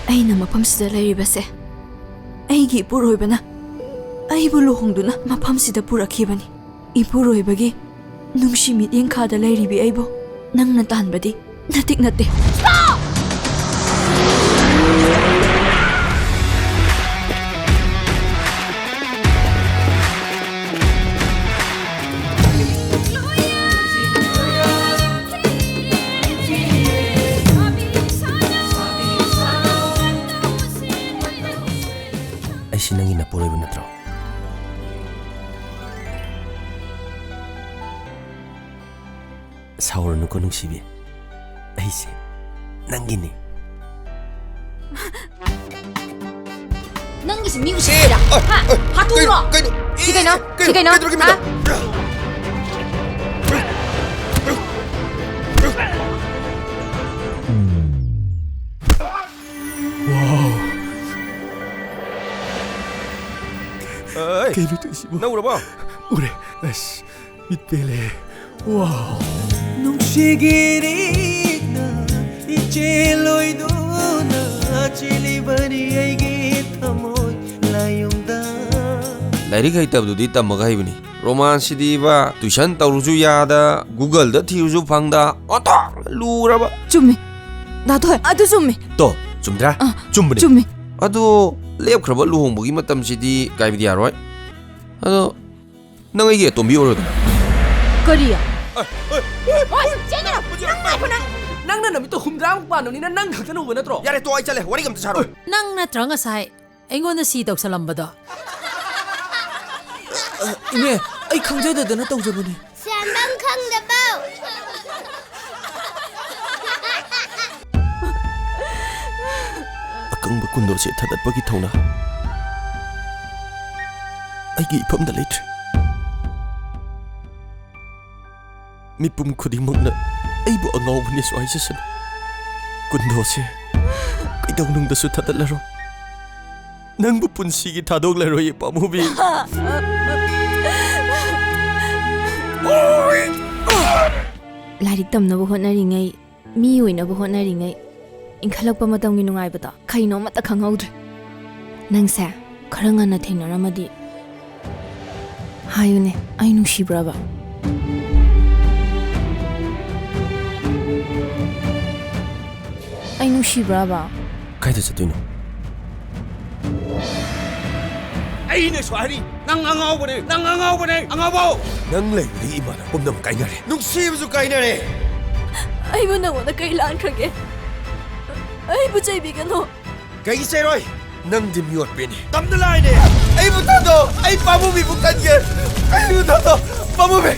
ꯑꯩꯅ ꯃꯐꯝꯁꯤꯗ ꯂꯩꯔꯤꯕꯁꯦ ꯑꯩꯒꯤ ꯏꯄꯨꯔꯣꯏꯕꯅ ꯑꯩꯕꯨ ꯂꯨꯍꯣꯡꯗꯨꯅ ꯃꯐꯝꯁꯤꯗ ꯄꯨꯔꯛꯈꯤꯕꯅꯤ. ꯏꯄꯨꯔꯣꯏꯕꯒꯤ ꯅꯨꯡꯁꯤ ꯃꯤꯠꯌꯦꯡ ꯈꯥꯗ ꯂꯩꯔꯤꯕꯤ ꯑꯩꯕꯨ ꯅꯪꯅ ꯇꯥꯟꯕꯗꯤ ꯅꯇꯤꯛ ꯅꯠꯇꯦ. ꯑꯩꯁꯤ ꯅꯪꯒꯤ ꯅꯄꯨꯔꯣꯏꯕ ꯅꯠꯇ꯭ꯔꯣ? ꯁꯥꯎꯔꯅꯨꯀꯣ ꯅꯨꯡꯁꯤꯕꯤ. ꯑꯩꯁꯦ ꯅꯪꯒꯤꯅꯤ. ꯅꯪꯒꯤꯁꯤ ꯃꯤ ꯎꯁꯤꯠꯇꯦꯗ. ꯍꯥꯠꯇꯣꯛꯎꯔꯣ. ꯁꯤ ꯀꯩꯅꯣ? ꯁꯤ ꯀꯩꯅꯣ? Kailan ito isip mo? Naura ba? Ure, as, mitpele. Wow! Nung sigirig na ichiloy doon na chilibani ay gitamoy layong da. Lairi kay tabdo di tamaga ibni. Romance di ba? Tuition tauruju yada, Google da thiuju phangda. Oto, lura ba? Chummi. Dato, adu chummi. To, chumdra? Chumbani. Chummi. Ado lepkhraба luhongbugi matamsidi kaibidi yaroi. Ado nang aigi atombi orodana. Kariya. Oi, chengara. Nang mai phonang. Nang na namito humdrang panoni na nang khakta nuba natro. Yare to ai chale, wari gam tsaro. Nang na tranga sai. Aingonda si tawsalambado. Ine, ai khangjadadana tawjabani. Sambang khangdabau. Akangba kundo se thadatbagi thona. Aigi ipamda leitre. Mipum khudimangna aibu angawbani so aisasana. Kundo se kaidawnungda su thadatlaro. Nangbu punsigi thadoglaroi pamubi. Lairik tamnabu hotnaringai, mi oinabu hotnaringai, inkhalakkpa matamgi nungaibada kaino amata khanghaudre. Nangse khara ngana thengnaramadi hayune ai nungsibraba. Ai nungsibraba. Kaida chatuino? Aine swari, nang angawbane, angawbo. Nang leibri imana pumnam kainare. Nungsibusu kainare. Aibu nangona kai lankrage. Aibu chaibigano. Kaigi chairoi. Nang dimiot peni. Tamnalai ne. Aibu tado, ai pamubi bukange. Aibu tado, pamubi.